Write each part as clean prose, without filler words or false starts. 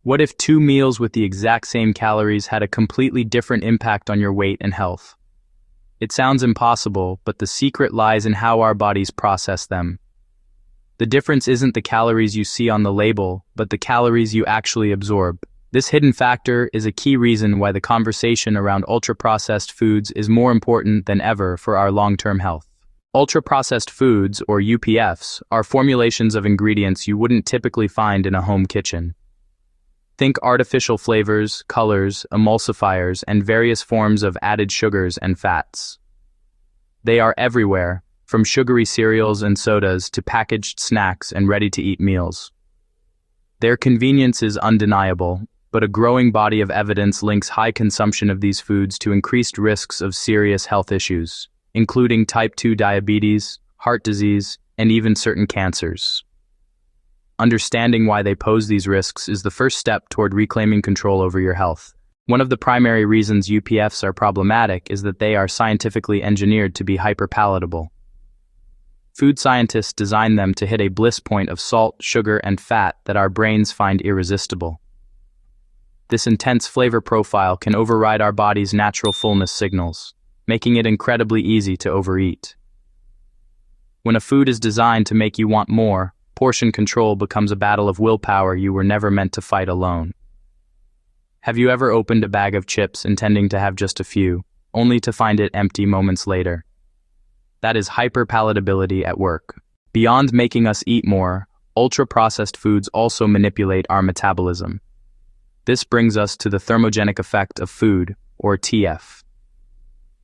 What if 2 meals with the exact same calories had a completely different impact on your weight and health? It sounds impossible, but the secret lies in how our bodies process them. The difference isn't the calories you see on the label, but the calories you actually absorb. This hidden factor is a key reason why the conversation around ultra-processed foods is more important than ever for our long-term health. Ultra-processed foods, or UPFs, are formulations of ingredients you wouldn't typically find in a home kitchen. Think artificial flavors, colors, emulsifiers, and various forms of added sugars and fats. They are everywhere, from sugary cereals and sodas to packaged snacks and ready-to-eat meals. Their convenience is undeniable, but a growing body of evidence links high consumption of these foods to increased risks of serious health issues, including type 2 diabetes, heart disease, and even certain cancers. Understanding why they pose these risks is the first step toward reclaiming control over your health. One of the primary reasons UPFs are problematic is that they are scientifically engineered to be hyperpalatable. Food scientists design them to hit a bliss point of salt, sugar, and fat that our brains find irresistible. This intense flavor profile can override our body's natural fullness signals, making it incredibly easy to overeat. When a food is designed to make you want more, portion control becomes a battle of willpower you were never meant to fight alone. Have you ever opened a bag of chips intending to have just a few, only to find it empty moments later? That is hyperpalatability at work. Beyond making us eat more, ultra-processed foods also manipulate our metabolism. This brings us to the thermogenic effect of food, or TF.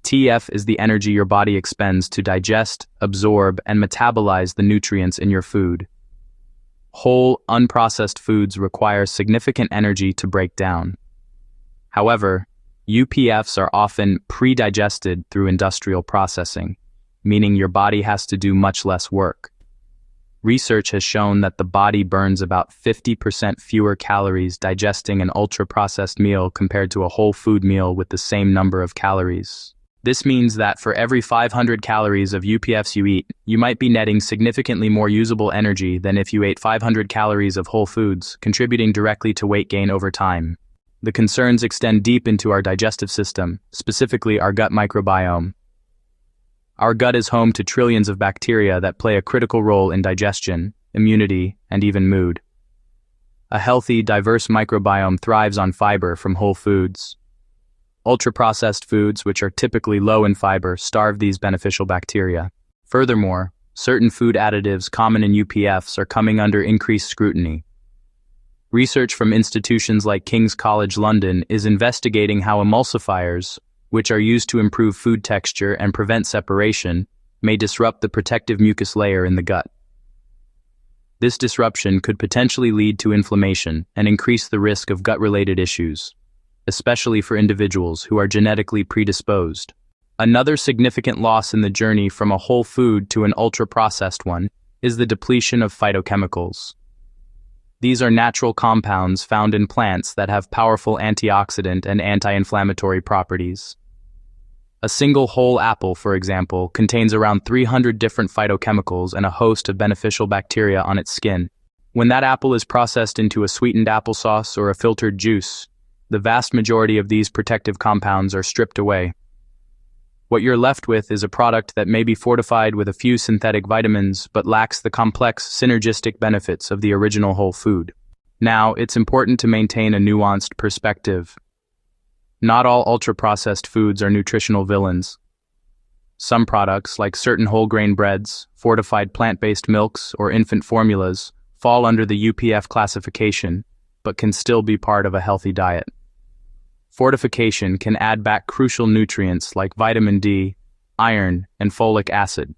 TF is the energy your body expends to digest, absorb, and metabolize the nutrients in your food. Whole, unprocessed foods require significant energy to break down. However, UPFs are often pre-digested through industrial processing, meaning your body has to do much less work. Research has shown that the body burns about 50% fewer calories digesting an ultra-processed meal compared to a whole food meal with the same number of calories. This means that for every 500 calories of UPFs you eat, you might be netting significantly more usable energy than if you ate 500 calories of whole foods, contributing directly to weight gain over time. The concerns extend deep into our digestive system, specifically our gut microbiome. Our gut is home to trillions of bacteria that play a critical role in digestion, immunity, and even mood. A healthy, diverse microbiome thrives on fiber from whole foods. Ultra-processed foods, which are typically low in fiber, starve these beneficial bacteria. Furthermore, certain food additives common in UPFs are coming under increased scrutiny. Research from institutions like King's College London is investigating how emulsifiers, which are used to improve food texture and prevent separation, may disrupt the protective mucus layer in the gut. This disruption could potentially lead to inflammation and increase the risk of gut-related issues, especially for individuals who are genetically predisposed. Another significant loss in the journey from a whole food to an ultra-processed one is the depletion of phytochemicals. These are natural compounds found in plants that have powerful antioxidant and anti-inflammatory properties. A single whole apple, for example, contains around 300 different phytochemicals and a host of beneficial bacteria on its skin. When that apple is processed into a sweetened applesauce or a filtered juice, the vast majority of these protective compounds are stripped away. What you're left with is a product that may be fortified with a few synthetic vitamins but lacks the complex synergistic benefits of the original whole food. Now, it's important to maintain a nuanced perspective. Not all ultra-processed foods are nutritional villains. Some products, like certain whole-grain breads, fortified plant-based milks, or infant formulas, fall under the UPF classification, but can still be part of a healthy diet. Fortification can add back crucial nutrients like vitamin D, iron, and folic acid.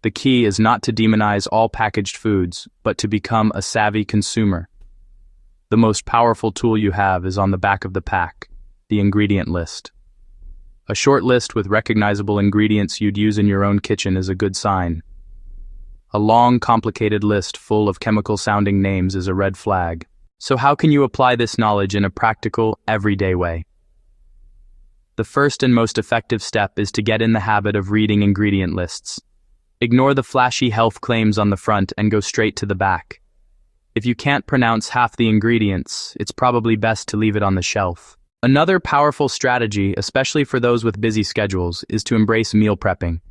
The key is not to demonize all packaged foods, but to become a savvy consumer. The most powerful tool you have is on the back of the pack, the ingredient list. A short list with recognizable ingredients you'd use in your own kitchen is a good sign. A long, complicated list full of chemical-sounding names is a red flag. So how can you apply this knowledge in a practical, everyday way? The first and most effective step is to get in the habit of reading ingredient lists. Ignore the flashy health claims on the front and go straight to the back. If you can't pronounce half the ingredients, it's probably best to leave it on the shelf. Another powerful strategy, especially for those with busy schedules, is to embrace meal prepping.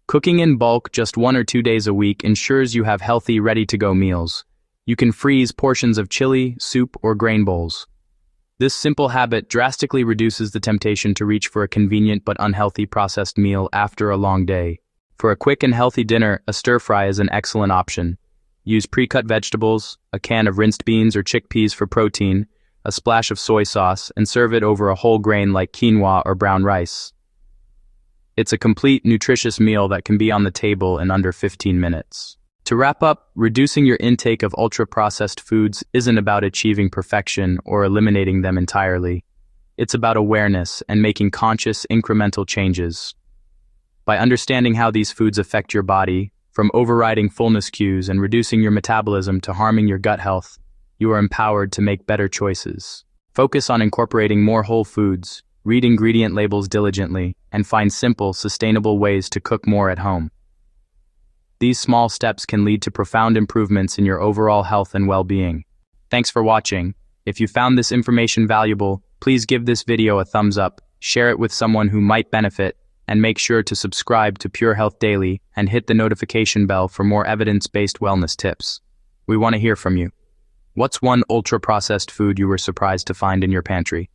Cooking in bulk just 1 or 2 days a week ensures you have healthy, ready-to-go meals. You can freeze portions of chili, soup, or grain bowls. This simple habit drastically reduces the temptation to reach for a convenient but unhealthy processed meal after a long day. For a quick and healthy dinner, a stir-fry is an excellent option. Use pre-cut vegetables, a can of rinsed beans or chickpeas for protein, a splash of soy sauce, and serve it over a whole grain like quinoa or brown rice. It's a complete, nutritious meal that can be on the table in under 15 minutes. To wrap up, reducing your intake of ultra-processed foods isn't about achieving perfection or eliminating them entirely. It's about awareness and making conscious, incremental changes. By understanding how these foods affect your body, from overriding fullness cues and reducing your metabolism to harming your gut health, you are empowered to make better choices. Focus on incorporating more whole foods, read ingredient labels diligently, and find simple, sustainable ways to cook more at home. These small steps can lead to profound improvements in your overall health and well-being. Thanks for watching. If you found this information valuable, please give this video a thumbs up, share it with someone who might benefit, and make sure to subscribe to Pure Health Daily and hit the notification bell for more evidence-based wellness tips. We want to hear from you. What's one ultra-processed food you were surprised to find in your pantry?